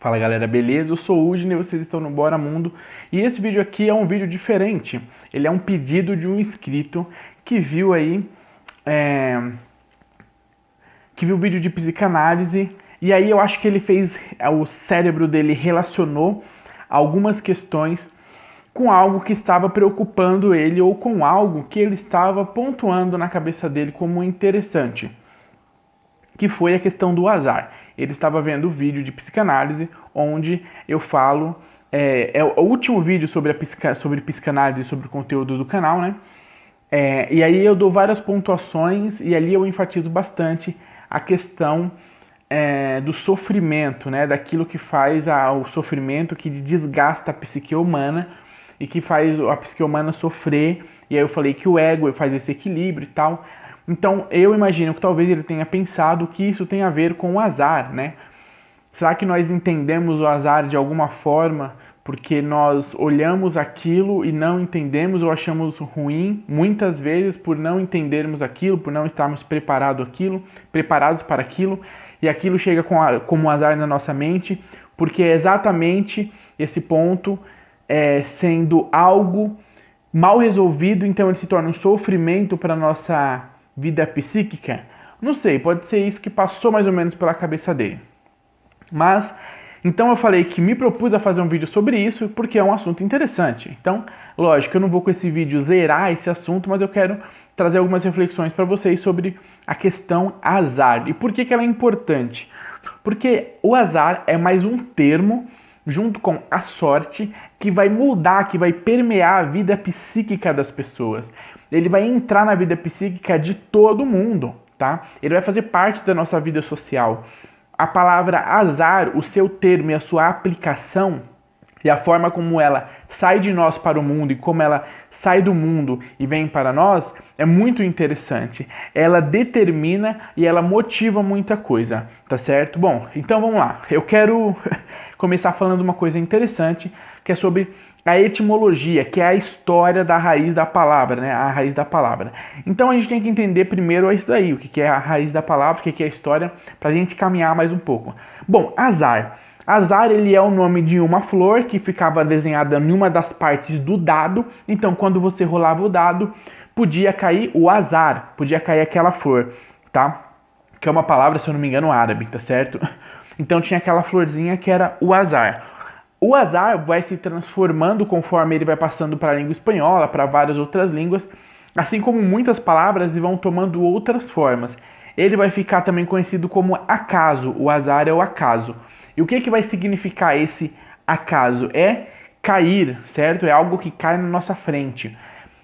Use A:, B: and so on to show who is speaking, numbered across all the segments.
A: Fala galera, beleza? Eu sou o Udine e vocês estão no Bora Mundo. E esse vídeo aqui é um vídeo diferente. Ele é um pedido de um inscrito que viu aí, que viu o vídeo de psicanálise. E aí eu acho que ele fez, o cérebro dele relacionou algumas questões com algo que estava preocupando ele ou com algo que ele estava pontuando na cabeça dele como interessante, que foi a questão do azar. Ele estava vendo o vídeo de psicanálise, onde eu falo, é o último vídeo sobre psicanálise, sobre o conteúdo do canal, né? E aí eu dou várias pontuações e ali eu enfatizo bastante a questão do sofrimento, né? Daquilo que faz o sofrimento que desgasta a psique humana e que faz a psique humana sofrer. E aí eu falei que o ego faz esse equilíbrio e tal. Então eu imagino que talvez ele tenha pensado que isso tem a ver com o azar, né? Será que nós entendemos o azar de alguma forma porque nós olhamos aquilo e não entendemos ou achamos ruim, muitas vezes por não entendermos aquilo, por não estarmos preparados para aquilo, e aquilo chega como um azar na nossa mente, porque é exatamente esse ponto sendo algo mal resolvido, então ele se torna um sofrimento para a nossa vida psíquica? Não sei, pode ser isso que passou mais ou menos pela cabeça dele. Mas, então eu falei que me propus a fazer um vídeo sobre isso porque é um assunto interessante. Então, lógico, eu não vou com esse vídeo zerar esse assunto, mas eu quero trazer algumas reflexões para vocês sobre a questão azar. E por que ela é importante? Porque o azar é mais um termo, junto com a sorte, que vai mudar, que vai permear a vida psíquica das pessoas. Ele vai entrar na vida psíquica de todo mundo, tá? Ele vai fazer parte da nossa vida social. A palavra azar, o seu termo e a sua aplicação e a forma como ela sai de nós para o mundo e como ela sai do mundo e vem para nós é muito interessante. Ela determina e ela motiva muita coisa, tá certo? Bom, então vamos lá. Eu quero começar falando uma coisa interessante, que é sobre a etimologia, que é a história da raiz da palavra, né? A raiz da palavra. Então a gente tem que entender primeiro isso daí, o que é a raiz da palavra, o que é a história, para a gente caminhar mais um pouco. Bom, azar. Azar, ele é o nome de uma flor que ficava desenhada em uma das partes do dado. Então, quando você rolava o dado, podia cair o azar, podia cair aquela flor, tá? Que é uma palavra, se eu não me engano, árabe, tá certo? Então tinha aquela florzinha que era o azar. O azar vai se transformando conforme ele vai passando para a língua espanhola, para várias outras línguas, assim como muitas palavras vão tomando outras formas. Ele vai ficar também conhecido como acaso, o azar é o acaso. E o que vai significar esse acaso? É cair, certo? É algo que cai na nossa frente.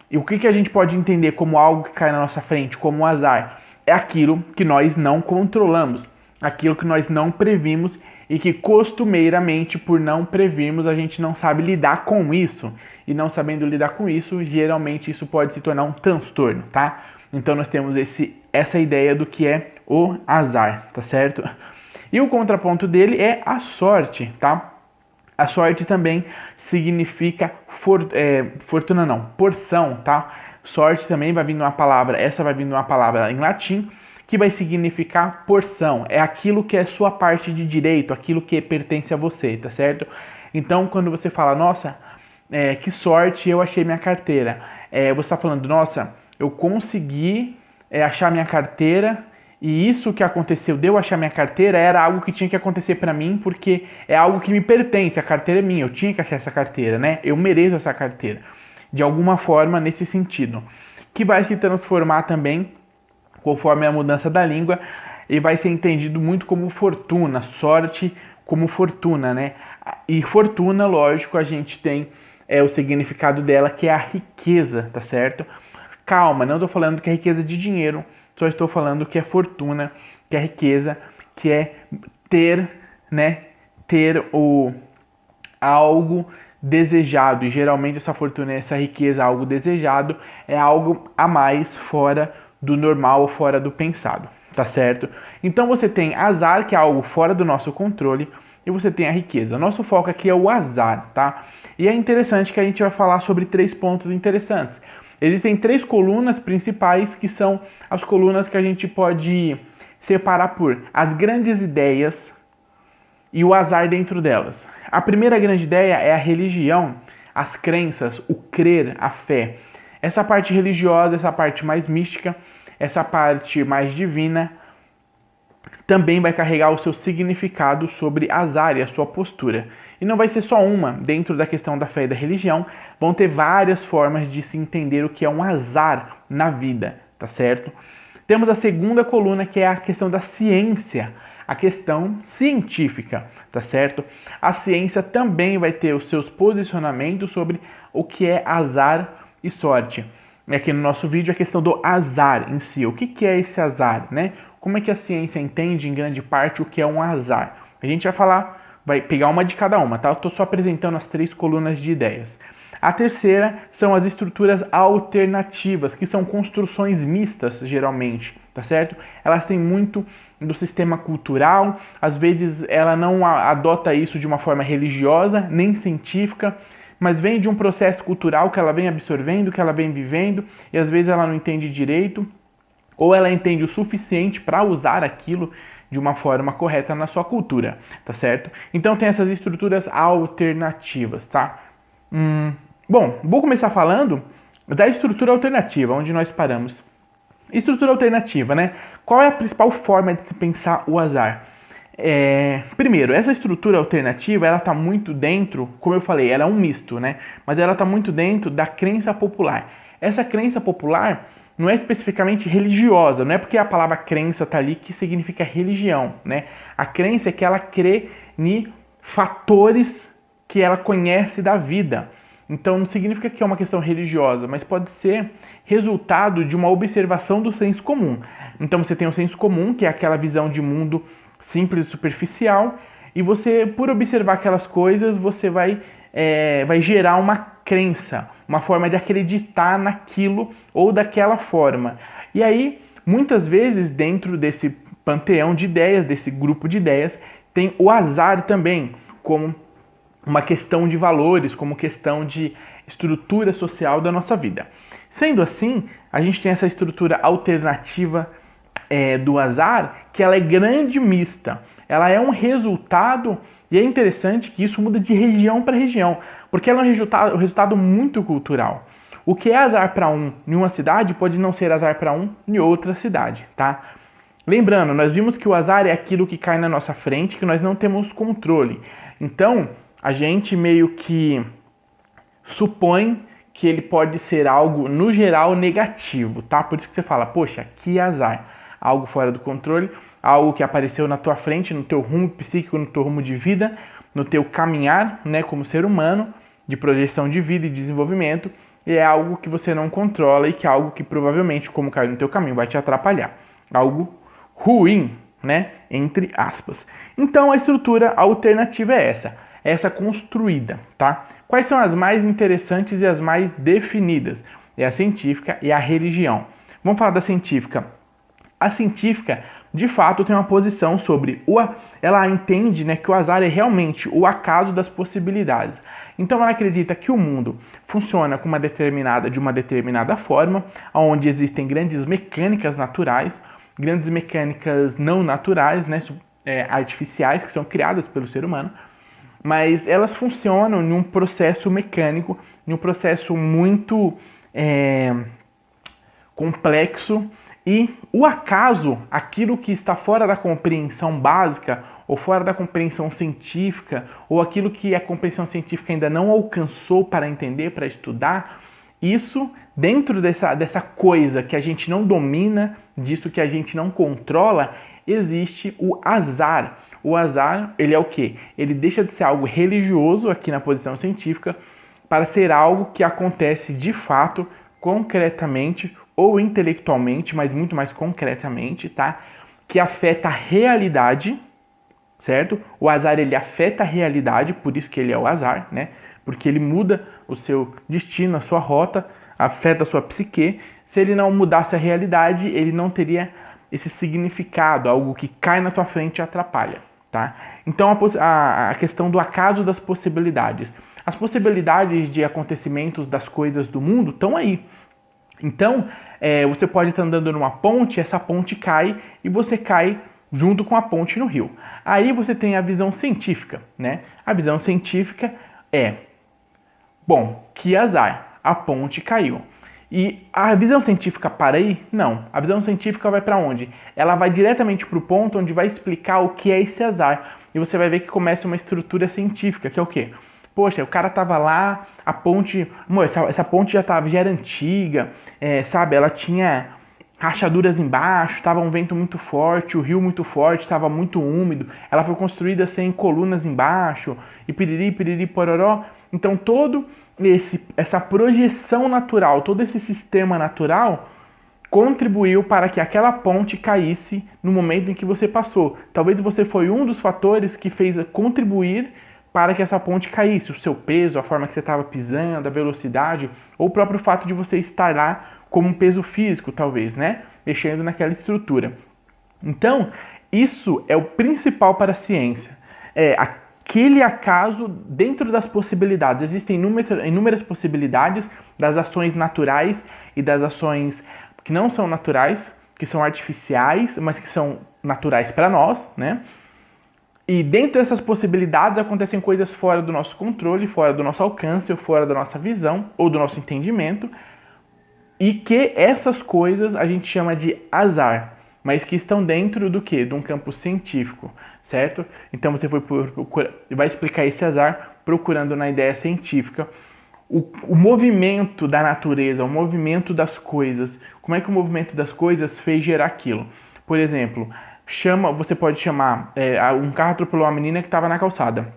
A: E o que a gente pode entender como algo que cai na nossa frente, como um azar? É aquilo que nós não controlamos, aquilo que nós não previmos e que costumeiramente, por não previrmos, a gente não sabe lidar com isso. E não sabendo lidar com isso, geralmente isso pode se tornar um transtorno, tá? Então nós temos essa ideia do que é o azar, tá certo? E o contraponto dele é a sorte, tá? A sorte também significa fortuna não, porção, tá? Sorte também vai vindo uma palavra, essa vai vindo uma palavra em latim, que vai significar porção. É aquilo que é sua parte de direito, aquilo que pertence a você, tá certo? Então, quando você fala, nossa, que sorte, eu achei minha carteira. Você está falando, nossa, eu consegui achar minha carteira e isso que aconteceu de eu achar minha carteira era algo que tinha que acontecer para mim porque é algo que me pertence, a carteira é minha, eu tinha que achar essa carteira, né? Eu mereço essa carteira. De alguma forma, nesse sentido. Que vai se transformar também conforme a mudança da língua, e vai ser entendido muito como fortuna, sorte como fortuna, né? E fortuna, lógico, a gente tem o significado dela, que é a riqueza, tá certo? Calma, não estou falando que é riqueza de dinheiro, só estou falando que é fortuna, que é riqueza, que é ter, né? Ter algo desejado, e geralmente essa fortuna, essa riqueza, algo desejado, é algo a mais fora do normal, fora do pensado, tá certo? Então você tem azar, que é algo fora do nosso controle, e você tem a riqueza. Nosso foco aqui é o azar, tá? E é interessante que a gente vai falar sobre 3 pontos interessantes. Existem 3 colunas principais, que são as colunas que a gente pode separar por as grandes ideias, e o azar dentro delas. A primeira grande ideia é a religião, as crenças, o crer, a fé. Essa parte religiosa, essa parte mais mística, essa parte mais divina, também vai carregar o seu significado sobre azar e a sua postura. E não vai ser só uma, dentro da questão da fé e da religião, vão ter várias formas de se entender o que é um azar na vida, tá certo? Temos a segunda coluna, que é a questão da ciência, a questão científica, tá certo? A ciência também vai ter os seus posicionamentos sobre o que é azar e sorte. Aqui no nosso vídeo a questão do azar em si. O que é esse azar, né? Como é que a ciência entende em grande parte o que é um azar? A gente vai pegar uma de cada uma, tá? Eu tô só apresentando as 3 colunas de ideias. A terceira são as estruturas alternativas, que são construções mistas, geralmente, tá certo? Elas têm muito do sistema cultural, às vezes ela não adota isso de uma forma religiosa, nem científica, mas vem de um processo cultural que ela vem absorvendo, que ela vem vivendo, e às vezes ela não entende direito, ou ela entende o suficiente para usar aquilo de uma forma correta na sua cultura, tá certo? Então tem essas estruturas alternativas, tá? Bom, vou começar falando da estrutura alternativa, onde nós paramos. Estrutura alternativa, né? Qual é a principal forma de se pensar o azar? Primeiro, essa estrutura alternativa, ela está muito dentro, como eu falei, ela é um misto, né? Mas ela está muito dentro da crença popular. Essa crença popular não é especificamente religiosa, não é porque a palavra crença está ali que significa religião, né? A crença é que ela crê em fatores que ela conhece da vida. Então não significa que é uma questão religiosa, mas pode ser resultado de uma observação do senso comum. Então você tem o senso comum, que é aquela visão de mundo simples e superficial, e você, por observar aquelas coisas, você vai gerar uma crença, uma forma de acreditar naquilo ou daquela forma. E aí, muitas vezes, dentro desse panteão de ideias, desse grupo de ideias, tem o azar também, como uma questão de valores, como questão de estrutura social da nossa vida. Sendo assim, a gente tem essa estrutura alternativa do azar, que ela é grande mista. Ela é um resultado, e é interessante que isso muda de região para região, porque ela é um resultado muito cultural. O que é azar para um em uma cidade pode não ser azar para um em outra cidade, tá? Lembrando, nós vimos que o azar é aquilo que cai na nossa frente, que nós não temos controle. Então, a gente meio que supõe que ele pode ser algo, no geral, negativo, tá? Por isso que você fala, poxa, que azar. Algo fora do controle, algo que apareceu na tua frente, no teu rumo psíquico, no teu rumo de vida, no teu caminhar, né, como ser humano, de projeção de vida e desenvolvimento, e é algo que você não controla e que é algo que provavelmente, como caiu no teu caminho, vai te atrapalhar. Algo ruim, né, entre aspas. Então, a estrutura alternativa é essa construída, tá? Quais são as mais interessantes e as mais definidas? É a científica e a religião. Vamos falar da científica. A científica, de fato, tem uma posição sobre ela entende, né, que o azar é realmente o acaso das possibilidades. Então ela acredita que o mundo funciona de uma determinada forma, onde existem grandes mecânicas naturais, grandes mecânicas não naturais, né, artificiais, que são criadas pelo ser humano, mas elas funcionam em um processo mecânico, em um processo muito complexo, e o acaso, aquilo que está fora da compreensão básica, ou fora da compreensão científica, ou aquilo que a compreensão científica ainda não alcançou para entender, para estudar, isso, dentro dessa coisa que a gente não domina, disso que a gente não controla, existe o azar. O azar, ele é o quê? Ele deixa de ser algo religioso aqui na posição científica para ser algo que acontece de fato, concretamente ou intelectualmente, mas muito mais concretamente, tá? Que afeta a realidade, certo? O azar, ele afeta a realidade, por isso que ele é o azar, né? Porque ele muda o seu destino, a sua rota, afeta a sua psique. Se ele não mudasse a realidade, ele não teria esse significado, algo que cai na tua frente e atrapalha, tá? Então a questão do acaso das possibilidades. As possibilidades de acontecimentos das coisas do mundo estão aí. Então, você pode estar andando numa ponte, essa ponte cai e você cai junto com a ponte no rio. Aí você tem a visão científica, né? A visão científica é, bom, que azar, a ponte caiu. E a visão científica para aí? Não. A visão científica vai para onde? Ela vai diretamente para o ponto onde vai explicar o que é esse azar. E você vai ver que começa uma estrutura científica, que é o quê? Poxa, o cara tava lá, a ponte... Essa ponte já era antiga, sabe? Ela tinha rachaduras embaixo, estava um vento muito forte, o rio muito forte, estava muito úmido. Ela foi construída sem colunas embaixo, e piriri, piriri, pororó. Então essa projeção natural, todo esse sistema natural contribuiu para que aquela ponte caísse no momento em que você passou. Talvez você foi um dos fatores que fez contribuir para que essa ponte caísse. O seu peso, a forma que você estava pisando, a velocidade, ou o próprio fato de você estar lá como um peso físico, talvez, né? Mexendo naquela estrutura. Então, isso é o principal para a ciência. Aquele acaso dentro das possibilidades. Existem inúmeras possibilidades das ações naturais e das ações que não são naturais, que são artificiais, mas que são naturais para nós, né? E dentro dessas possibilidades acontecem coisas fora do nosso controle, fora do nosso alcance, ou fora da nossa visão, ou do nosso entendimento, e que essas coisas a gente chama de azar, mas que estão dentro do quê? De um campo científico, certo? Então você vai explicar esse azar procurando na ideia científica o movimento da natureza, o movimento das coisas. Como é que o movimento das coisas fez gerar aquilo? Por exemplo, você pode chamar, um carro atropelou uma menina que estava na calçada.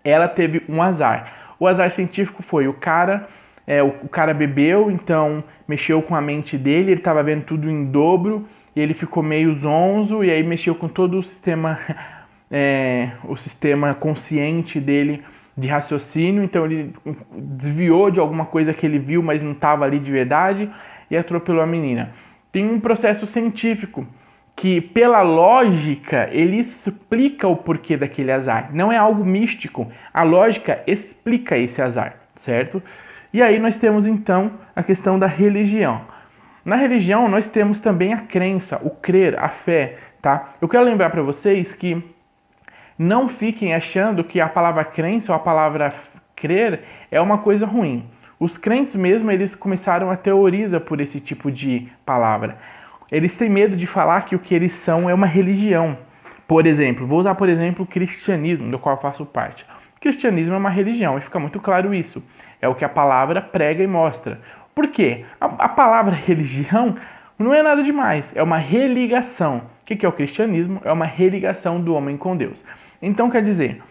A: Ela teve um azar. O azar científico foi o cara bebeu, então mexeu com a mente dele, ele estava vendo tudo em dobro, e ele ficou meio zonzo, e aí mexeu com todo o sistema consciente dele de raciocínio, então ele desviou de alguma coisa que ele viu, mas não estava ali de verdade, e atropelou a menina. Tem um processo científico que, pela lógica, ele explica o porquê daquele azar. Não é algo místico, a lógica explica esse azar, certo? E aí nós temos então a questão da religião. Na religião nós temos também a crença, o crer, a fé, tá? Eu quero lembrar para vocês que não fiquem achando que a palavra crença ou a palavra crer é uma coisa ruim. Os crentes mesmo, eles começaram a teorizar por esse tipo de palavra. Eles têm medo de falar que o que eles são é uma religião. Por exemplo, vou usar por exemplo o cristianismo, do qual eu faço parte. O cristianismo é uma religião, e fica muito claro isso. É o que a palavra prega e mostra. Por quê? A palavra religião não é nada demais, é uma religação. O que é o cristianismo? É uma religação do homem com Deus. Então, quer dizer,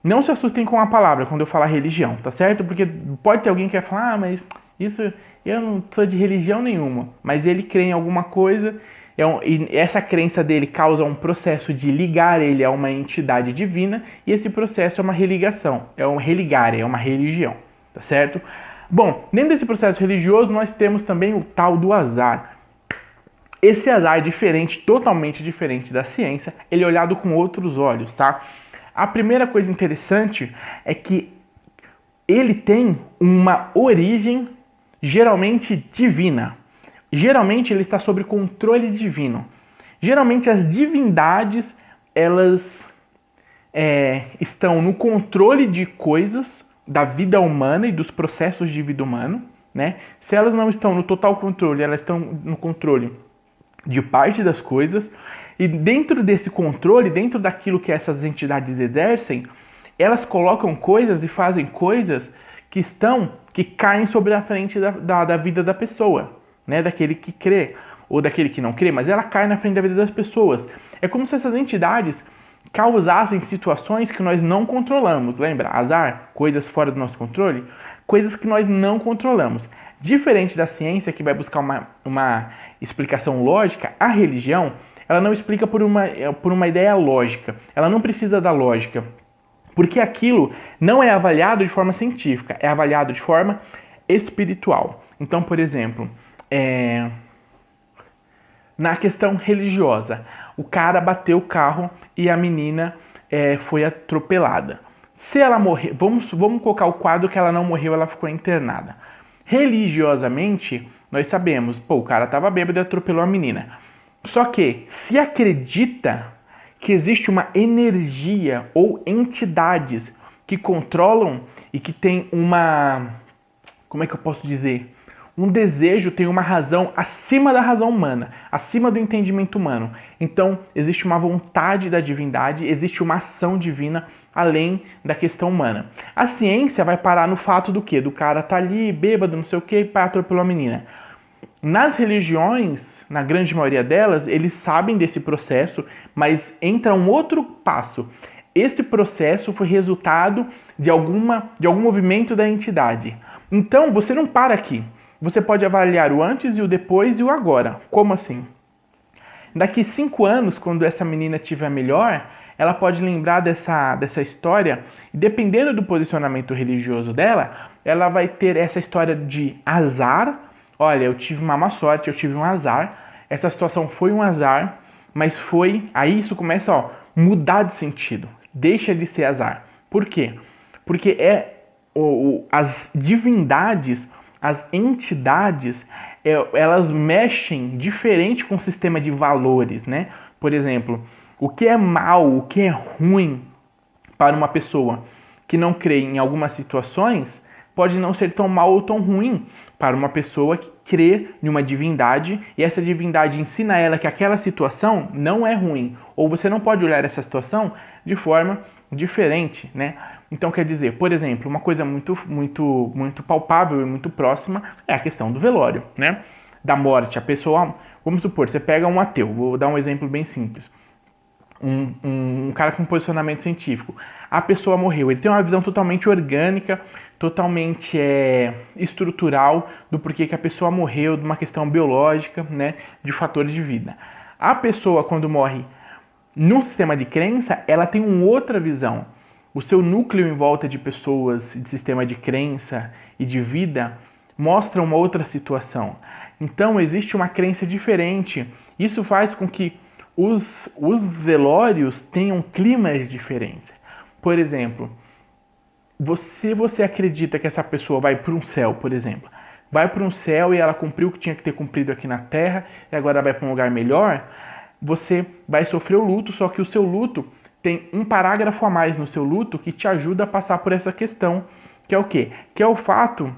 A: não se assustem com a palavra quando eu falar religião, tá certo? Porque pode ter alguém que vai falar, mas isso, eu não sou de religião nenhuma. Mas ele crê em alguma coisa, e essa crença dele causa um processo de ligar ele a uma entidade divina, e esse processo é uma religação, é um religar, é uma religião, tá certo? Bom, dentro desse processo religioso, nós temos também o tal do azar. Esse azar é diferente, totalmente diferente da ciência, ele é olhado com outros olhos, tá? A primeira coisa interessante é que ele tem uma origem geralmente divina. Geralmente ele está sob controle divino. Geralmente as divindades, elas estão no controle de coisas da vida humana e dos processos de vida humana, né? Se elas não estão no total controle, elas estão no controle de parte das coisas, e dentro desse controle, dentro daquilo que essas entidades exercem, elas colocam coisas e fazem coisas que caem sobre a frente da vida da pessoa, né? Daquele que crê, ou daquele que não crê, mas ela cai na frente da vida das pessoas. É como se essas entidades causassem situações que nós não controlamos. Lembra? Azar, coisas fora do nosso controle, coisas que nós não controlamos. Diferente da ciência, que vai buscar uma explicação lógica, a religião, ela não explica por uma ideia lógica. Ela não precisa da lógica, porque aquilo não é avaliado de forma científica, é avaliado de forma espiritual. Então, por exemplo, na questão religiosa, o cara bateu o carro e a menina foi atropelada. Se ela morrer, vamos colocar o quadro que ela não morreu, ela ficou internada. Religiosamente, nós sabemos, o cara estava bêbado e atropelou a menina. Só que, se acredita que existe uma energia ou entidades que controlam e que tem como é que eu posso dizer? Um desejo tem uma razão acima da razão humana, acima do entendimento humano. Então, existe uma vontade da divindade, existe uma ação divina além da questão humana. A ciência vai parar no fato do quê? Do cara tá ali, bêbado, não sei o quê, e pá, atropelou a menina. Nas religiões, na grande maioria delas, eles sabem desse processo, mas entra um outro passo. Esse processo foi resultado de algum movimento da entidade. Então, você não para aqui. Você pode avaliar o antes e o depois e o agora. Como assim? Daqui 5 anos, quando essa menina estiver melhor, ela pode lembrar dessa história e, dependendo do posicionamento religioso dela, ela vai ter essa história de azar. Olha, eu tive uma má sorte, eu tive um azar. Essa situação foi um azar, mas foi... Aí isso começa a mudar de sentido. Deixa de ser azar. Por quê? Porque as divindades, as entidades, elas mexem diferente com o sistema de valores, né? Por exemplo, o que é mal, o que é ruim para uma pessoa que não crê em algumas situações, pode não ser tão mal ou tão ruim para uma pessoa que crê em uma divindade e essa divindade ensina a ela que aquela situação não é ruim. Ou você não pode olhar essa situação de forma diferente, né? Então, quer dizer, por exemplo, uma coisa muito palpável e muito próxima é a questão do velório, né? Da morte. A pessoa, vamos supor, você pega um ateu, vou dar um exemplo bem simples. Um cara com posicionamento científico. A pessoa morreu, ele tem uma visão totalmente orgânica, totalmente estrutural do porquê que a pessoa morreu, de uma questão biológica, né? De fatores de vida. A pessoa, quando morre num sistema de crença, ela tem uma outra visão. O seu núcleo em volta de pessoas, de sistema de crença e de vida, mostra uma outra situação. Então, existe uma crença diferente. Isso faz com que os velórios tenham climas diferentes. Por exemplo, você acredita que essa pessoa vai para um céu, por exemplo. Vai para um céu e ela cumpriu o que tinha que ter cumprido aqui na Terra e agora vai para um lugar melhor. Você vai sofrer o luto, só que o seu luto tem um parágrafo a mais no seu luto que te ajuda a passar por essa questão, que é o quê? Que é o fato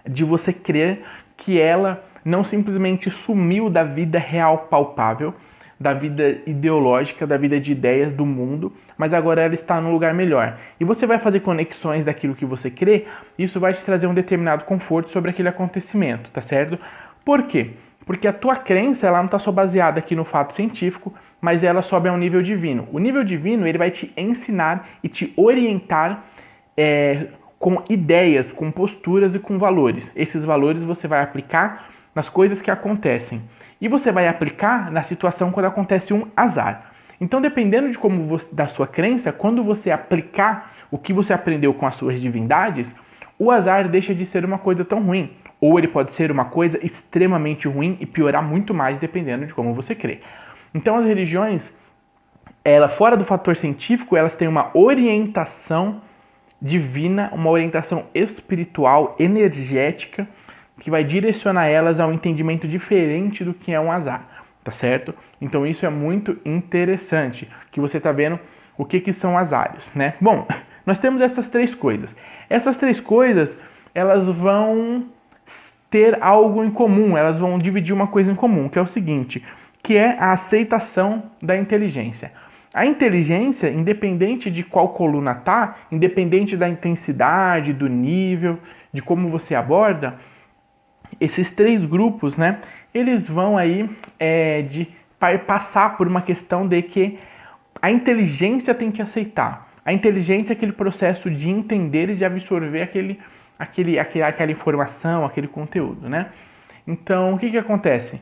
A: de você crer que ela não simplesmente sumiu da vida real palpável, da vida ideológica, da vida de ideias do mundo, mas agora ela está num lugar melhor. E você vai fazer conexões daquilo que você crê, e isso vai te trazer um determinado conforto sobre aquele acontecimento, tá certo? Por quê? Porque a tua crença ela não está só baseada aqui no fato científico, mas ela sobe a um nível divino. O nível divino ele vai te ensinar e te orientar com ideias, com posturas e com valores. Esses valores você vai aplicar nas coisas que acontecem. E você vai aplicar na situação quando acontece um azar. Então, dependendo de da sua crença, quando você aplicar o que você aprendeu com as suas divindades, o azar deixa de ser uma coisa tão ruim. Ou ele pode ser uma coisa extremamente ruim e piorar muito mais dependendo de como você crê. Então as religiões, fora do fator científico, elas têm uma orientação divina, uma orientação espiritual, energética, que vai direcionar elas a um entendimento diferente do que é um azar, tá certo? Então isso é muito interessante, que você tá vendo o que são azares, né? Bom, nós temos essas 3 coisas. Essas 3 coisas, elas vão ter algo em comum, elas vão dividir uma coisa em comum, que é o seguinte, que é a aceitação da inteligência. A inteligência, independente de qual coluna tá, independente da intensidade, do nível, de como você aborda, esses 3 grupos, né, eles vão aí passar por uma questão de que a inteligência tem que aceitar. A inteligência é aquele processo de entender e de absorver aquela informação, aquele conteúdo, né? Então, o que acontece?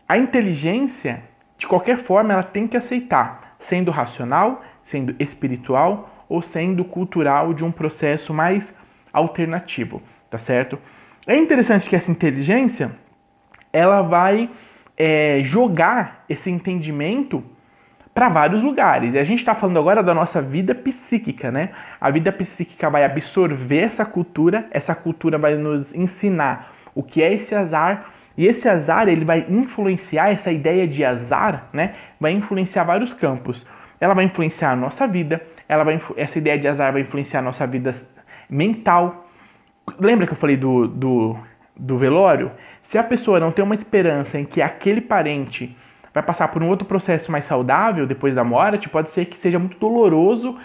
A: A inteligência, de qualquer forma, ela tem que aceitar, sendo racional, sendo espiritual ou sendo cultural de um processo mais alternativo, tá certo? É interessante que essa inteligência, ela vai jogar esse entendimento para vários lugares. E a gente está falando agora da nossa vida psíquica, né? A vida psíquica vai absorver essa cultura vai nos ensinar o que é esse azar, e esse azar ele vai influenciar, essa ideia de azar, né? Vai influenciar vários campos. ela vai influenciar a nossa vida, essa ideia de azar vai influenciar a nossa vida mental. Lembra que eu falei do velório? Se a pessoa não tem uma esperança em que aquele parente vai passar por um outro processo mais saudável depois da morte, pode ser que seja muito doloroso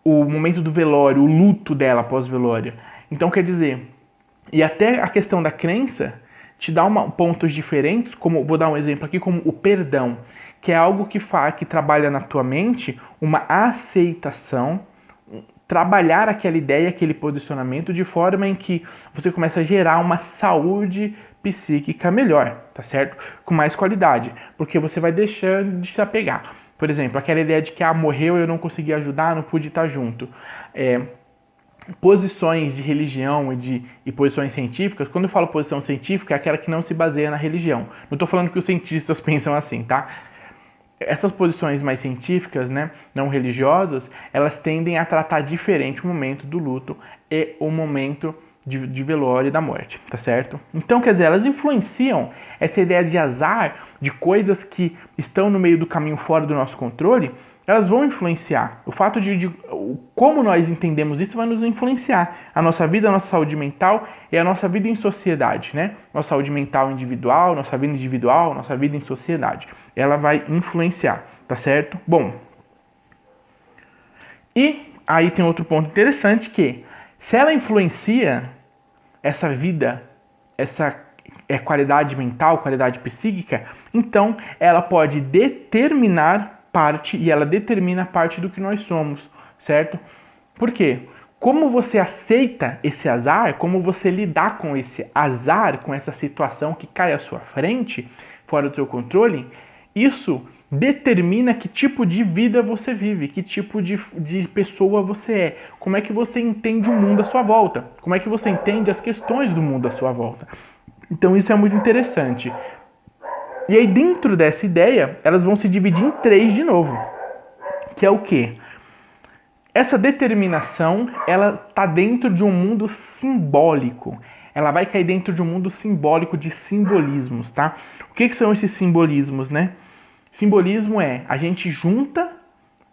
A: o momento do velório, o luto dela pós-velório. Então, quer dizer, e até a questão da crença te dá pontos diferentes, como, vou dar um exemplo aqui, como o perdão, que é algo que trabalha na tua mente uma aceitação, trabalhar aquela ideia, aquele posicionamento de forma em que você começa a gerar uma saúde psíquica melhor, tá certo? Com mais qualidade, porque você vai deixando de se apegar. Por exemplo, aquela ideia de que morreu, eu não consegui ajudar, não pude estar junto. Posições de religião e posições científicas, quando eu falo posição científica, é aquela que não se baseia na religião. Não estou falando que os cientistas pensam assim, tá? Essas posições mais científicas, né, não religiosas, elas tendem a tratar diferente o momento do luto e o momento de velório e da morte, tá certo? Então, quer dizer, elas influenciam essa ideia de azar, de coisas que estão no meio do caminho fora do nosso controle, elas vão influenciar. O fato de como nós entendemos isso vai nos influenciar. A nossa vida, a nossa saúde mental e a nossa vida em sociedade, né? Nossa saúde mental individual, nossa vida individual, nossa vida em sociedade. Ela vai influenciar, tá certo? Bom, e aí tem outro ponto interessante que, se ela influencia essa vida, essa qualidade mental, qualidade psíquica, então ela pode determinar parte, e ela determina parte do que nós somos, certo? Por quê? Como você aceita esse azar, como você lidar com esse azar, com essa situação que cai à sua frente, fora do seu controle, isso determina que tipo de vida você vive, que tipo de pessoa você é, como é que você entende o mundo à sua volta, como é que você entende as questões do mundo à sua volta. Então isso é muito interessante. E aí dentro dessa ideia, elas vão se dividir em 3 de novo, que é o quê? Essa determinação, ela está dentro de um mundo simbólico. Ela vai cair dentro de um mundo simbólico de simbolismos, tá? O que são esses simbolismos, né? Simbolismo é a gente junta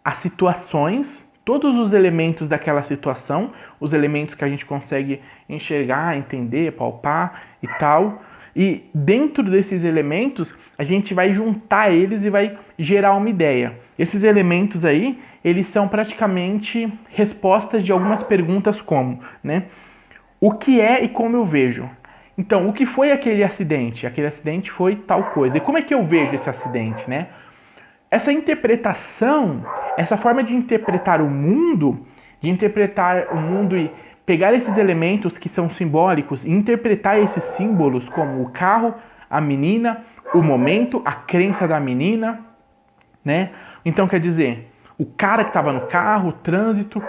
A: as situações, todos os elementos daquela situação, os elementos que a gente consegue enxergar, entender, palpar e tal. E dentro desses elementos, a gente vai juntar eles e vai gerar uma ideia. Esses elementos aí, eles são praticamente respostas de algumas perguntas como, né? O que é e como eu vejo? Então, o que foi aquele acidente? Aquele acidente foi tal coisa. E como é que eu vejo esse acidente, né? Essa interpretação, essa forma de interpretar o mundo e pegar esses elementos que são simbólicos e interpretar esses símbolos como o carro, a menina, o momento, a crença da menina, né? Então, quer dizer, o cara que estava no carro, o trânsito,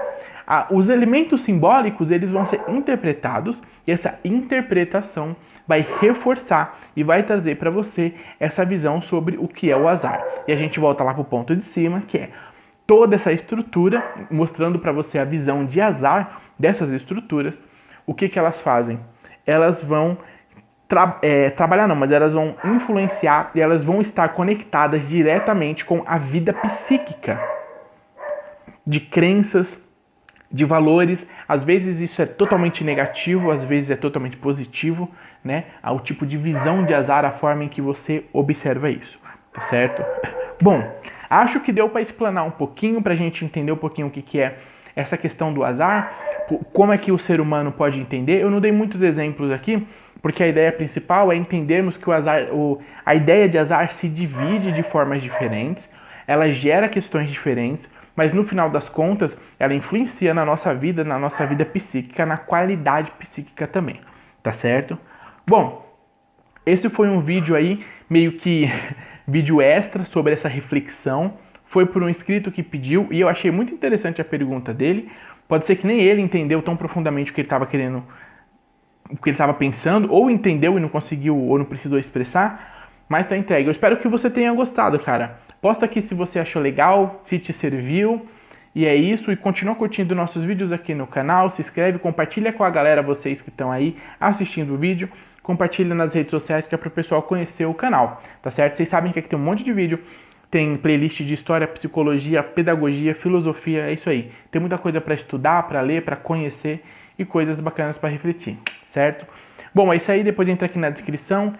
A: os elementos simbólicos, eles vão ser interpretados e essa interpretação vai reforçar e vai trazer para você essa visão sobre o que é o azar. E a gente volta lá para o ponto de cima, que é toda essa estrutura, mostrando para você a visão de azar dessas estruturas. O que elas fazem? Elas vão trabalhar não, mas elas vão influenciar e elas vão estar conectadas diretamente com a vida psíquica, de crenças, de valores. Às vezes isso é totalmente negativo, às vezes é totalmente positivo, né? O tipo de visão de azar, a forma em que você observa isso, tá certo? Bom, acho que deu para explanar um pouquinho, para a gente entender um pouquinho o que é essa questão do azar, como é que o ser humano pode entender. Eu não dei muitos exemplos aqui, porque a ideia principal é entendermos que a ideia de azar se divide de formas diferentes, ela gera questões diferentes, mas no final das contas, ela influencia na nossa vida psíquica, na qualidade psíquica também, tá certo? Bom, esse foi um vídeo aí, meio que vídeo extra sobre essa reflexão. Foi por um inscrito que pediu e eu achei muito interessante a pergunta dele. Pode ser que nem ele entendeu tão profundamente o que ele estava querendo, o que ele estava pensando, ou entendeu e não conseguiu, ou não precisou expressar, mas tá entregue. Eu espero que você tenha gostado, cara. Posta aqui se você achou legal, se te serviu. E é isso, e continua curtindo nossos vídeos aqui no canal, se inscreve, compartilha com a galera, vocês que estão aí assistindo o vídeo, compartilha nas redes sociais que é para o pessoal conhecer o canal, tá certo? Vocês sabem que aqui tem um monte de vídeo Tem playlist de história, psicologia, pedagogia, filosofia, é isso aí. Tem muita coisa para estudar, para ler, para conhecer e coisas bacanas para refletir, certo? Bom, é isso aí, depois entra aqui na descrição.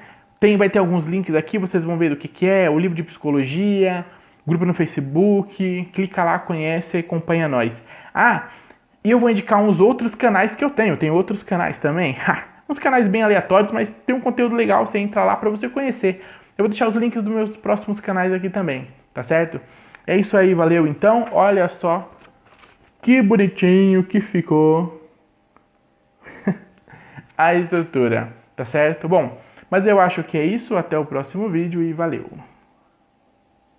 A: Vai ter alguns links aqui, vocês vão ver do que é, o livro de psicologia, grupo no Facebook, clica lá, conhece e acompanha nós. Ah, e eu vou indicar uns outros canais que eu tenho outros canais também. Uns canais bem aleatórios, mas tem um conteúdo legal, você entra lá para você conhecer. Eu vou deixar os links dos meus próximos canais aqui também, tá certo? É isso aí, valeu então. Olha só que bonitinho que ficou a estrutura, tá certo? Bom, mas eu acho que é isso. Até o próximo vídeo e valeu!